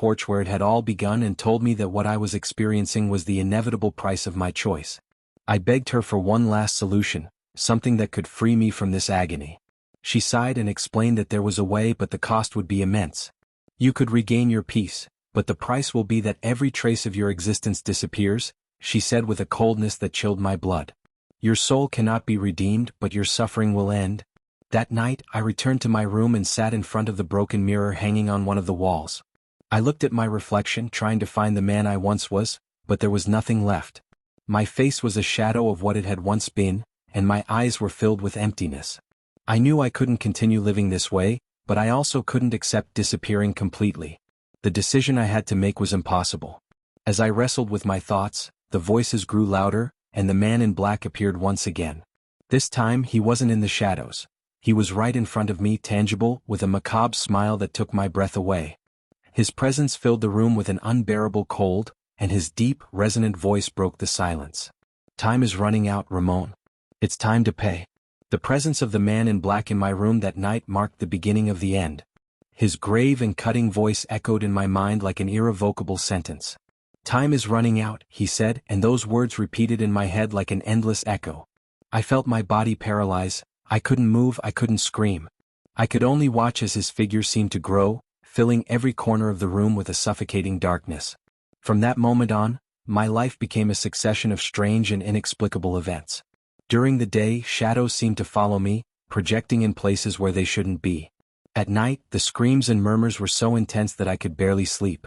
porch where it had all begun and told me that what I was experiencing was the inevitable price of my choice. I begged her for one last solution, something that could free me from this agony. She sighed and explained that there was a way, but the cost would be immense. You could regain your peace, but the price will be that every trace of your existence disappears, she said with a coldness that chilled my blood. Your soul cannot be redeemed, but your suffering will end. That night, I returned to my room and sat in front of the broken mirror hanging on one of the walls. I looked at my reflection, trying to find the man I once was, but there was nothing left. My face was a shadow of what it had once been, and my eyes were filled with emptiness. I knew I couldn't continue living this way, but I also couldn't accept disappearing completely. The decision I had to make was impossible. As I wrestled with my thoughts, the voices grew louder, and the man in black appeared once again. This time he wasn't in the shadows. He was right in front of me, tangible, with a macabre smile that took my breath away. His presence filled the room with an unbearable cold, and his deep, resonant voice broke the silence. Time is running out, Ramon. It's time to pay. The presence of the man in black in my room that night marked the beginning of the end. His grave and cutting voice echoed in my mind like an irrevocable sentence. Time is running out, he said, and those words repeated in my head like an endless echo. I felt my body paralyze. I couldn't move, I couldn't scream. I could only watch as his figure seemed to grow, filling every corner of the room with a suffocating darkness. From that moment on, my life became a succession of strange and inexplicable events. During the day, shadows seemed to follow me, projecting in places where they shouldn't be. At night, the screams and murmurs were so intense that I could barely sleep.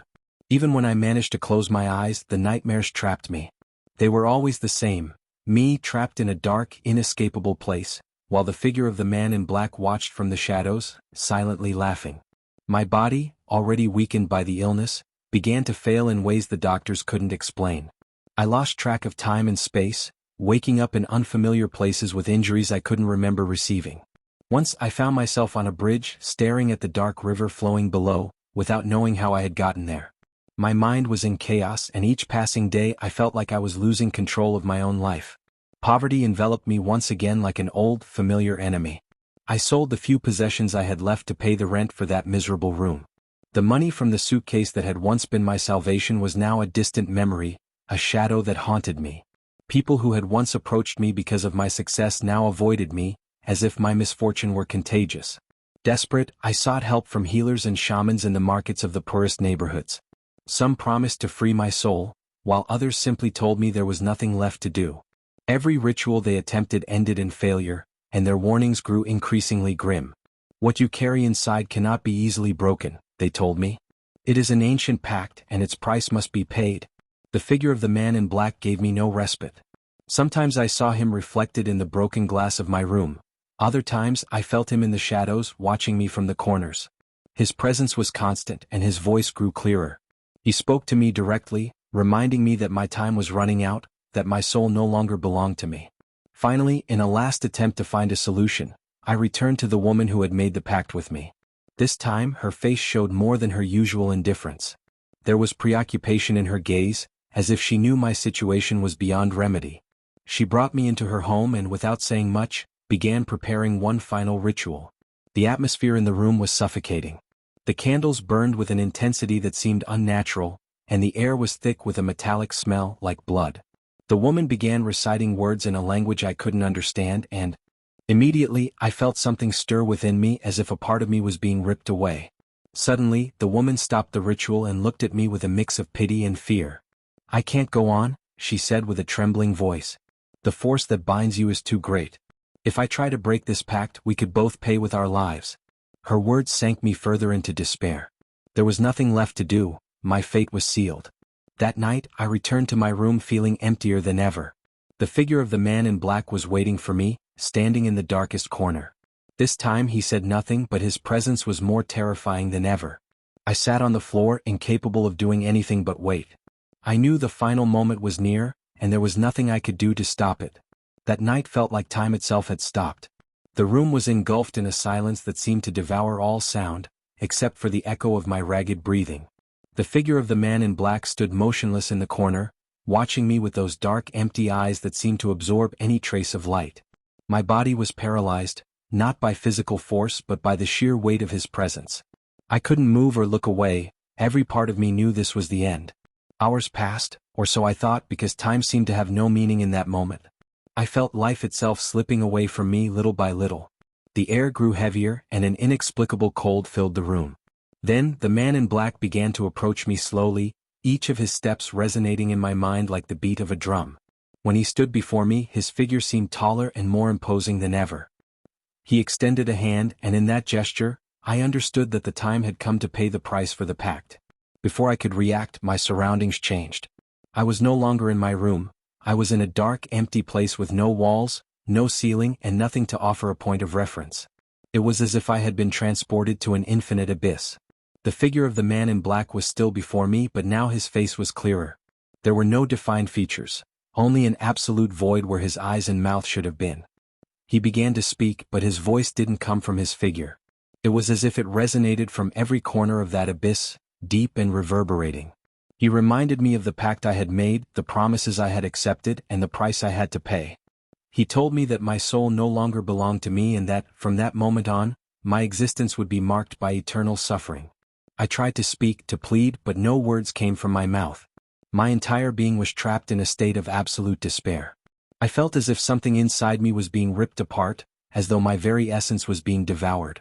Even when I managed to close my eyes, the nightmares trapped me. They were always the same, me trapped in a dark, inescapable place, while the figure of the man in black watched from the shadows, silently laughing. My body, already weakened by the illness, began to fail in ways the doctors couldn't explain. I lost track of time and space, waking up in unfamiliar places with injuries I couldn't remember receiving. Once I found myself on a bridge, staring at the dark river flowing below, without knowing how I had gotten there. My mind was in chaos, and each passing day I felt like I was losing control of my own life. Poverty enveloped me once again like an old, familiar enemy. I sold the few possessions I had left to pay the rent for that miserable room. The money from the suitcase that had once been my salvation was now a distant memory, a shadow that haunted me. People who had once approached me because of my success now avoided me, as if my misfortune were contagious. Desperate, I sought help from healers and shamans in the markets of the poorest neighborhoods. Some promised to free my soul, while others simply told me there was nothing left to do. Every ritual they attempted ended in failure, and their warnings grew increasingly grim. What you carry inside cannot be easily broken, they told me. It is an ancient pact, and its price must be paid. The figure of the man in black gave me no respite. Sometimes I saw him reflected in the broken glass of my room. Other times I felt him in the shadows, watching me from the corners. His presence was constant, and his voice grew clearer. He spoke to me directly, reminding me that my time was running out, that my soul no longer belonged to me. Finally, in a last attempt to find a solution, I returned to the woman who had made the pact with me. This time, her face showed more than her usual indifference. There was preoccupation in her gaze, as if she knew my situation was beyond remedy. She brought me into her home and, without saying much, began preparing one final ritual. The atmosphere in the room was suffocating. The candles burned with an intensity that seemed unnatural, and the air was thick with a metallic smell like blood. The woman began reciting words in a language I couldn't understand, and immediately I felt something stir within me as if a part of me was being ripped away. Suddenly, the woman stopped the ritual and looked at me with a mix of pity and fear. "I can't go on," she said with a trembling voice. "The force that binds you is too great. If I try to break this pact, we could both pay with our lives." Her words sank me further into despair. There was nothing left to do, my fate was sealed. That night, I returned to my room feeling emptier than ever. The figure of the man in black was waiting for me, standing in the darkest corner. This time he said nothing, but his presence was more terrifying than ever. I sat on the floor, incapable of doing anything but wait. I knew the final moment was near, and there was nothing I could do to stop it. That night felt like time itself had stopped. The room was engulfed in a silence that seemed to devour all sound, except for the echo of my ragged breathing. The figure of the man in black stood motionless in the corner, watching me with those dark, empty eyes that seemed to absorb any trace of light. My body was paralyzed, not by physical force but by the sheer weight of his presence. I couldn't move or look away, Every part of me knew this was the end. Hours passed, or so I thought, because time seemed to have no meaning in that moment. I felt life itself slipping away from me little by little. The air grew heavier and an inexplicable cold filled the room. Then, the man in black began to approach me slowly, each of his steps resonating in my mind like the beat of a drum. When he stood before me, his figure seemed taller and more imposing than ever. He extended a hand, and in that gesture, I understood that the time had come to pay the price for the pact. Before I could react, my surroundings changed. I was no longer in my room. I was in a dark, empty place with no walls, no ceiling, and nothing to offer a point of reference. It was as if I had been transported to an infinite abyss. The figure of the man in black was still before me, but now his face was clearer. There were no defined features, only an absolute void where his eyes and mouth should have been. He began to speak, but his voice didn't come from his figure. It was as if it resonated from every corner of that abyss, deep and reverberating. He reminded me of the pact I had made, the promises I had accepted, and the price I had to pay. He told me that my soul no longer belonged to me and that, from that moment on, my existence would be marked by eternal suffering. I tried to speak, to plead, but no words came from my mouth. My entire being was trapped in a state of absolute despair. I felt as if something inside me was being ripped apart, as though my very essence was being devoured.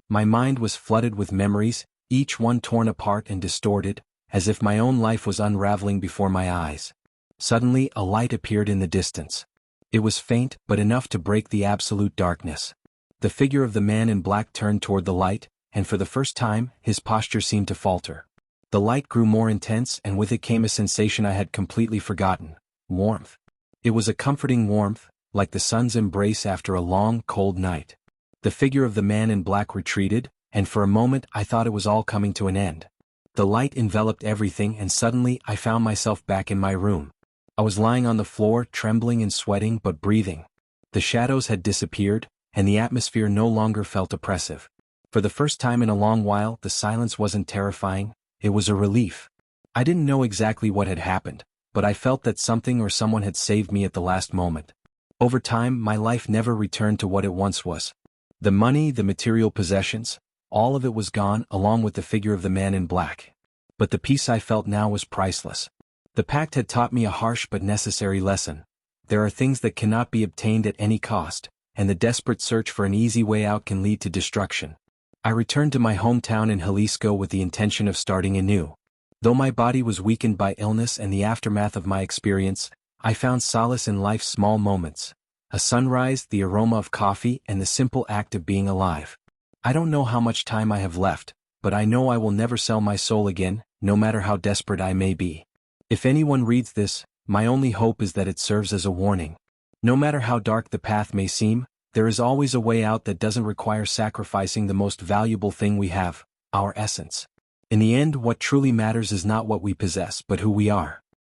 My mind was flooded with memories, each one torn apart and distorted, as if my own life was unraveling before my eyes. Suddenly, a light appeared in the distance. It was faint, but enough to break the absolute darkness. The figure of the man in black turned toward the light, and for the first time, his posture seemed to falter. The light grew more intense, and with it came a sensation I had completely forgotten: warmth. It was a comforting warmth, like the sun's embrace after a long, cold night. The figure of the man in black retreated, and for a moment I thought it was all coming to an end. The light enveloped everything, and suddenly I found myself back in my room. I was lying on the floor, trembling and sweating but breathing. The shadows had disappeared, and the atmosphere no longer felt oppressive. For the first time in a long while, the silence wasn't terrifying, it was a relief. I didn't know exactly what had happened, but I felt that something or someone had saved me at the last moment. Over time, my life never returned to what it once was. The money, the material possessions, all of it was gone, along with the figure of the man in black. But the peace I felt now was priceless. The pact had taught me a harsh but necessary lesson. There are things that cannot be obtained at any cost, and the desperate search for an easy way out can lead to destruction. I returned to my hometown in Jalisco with the intention of starting anew. Though my body was weakened by illness and the aftermath of my experience, I found solace in life's small moments: a sunrise, the aroma of coffee, and the simple act of being alive. I don't know how much time I have left, but I know I will never sell my soul again, no matter how desperate I may be. If anyone reads this, my only hope is that it serves as a warning. No matter how dark the path may seem, there is always a way out that doesn't require sacrificing the most valuable thing we have, our essence. In the end, what truly matters is not what we possess but who we are.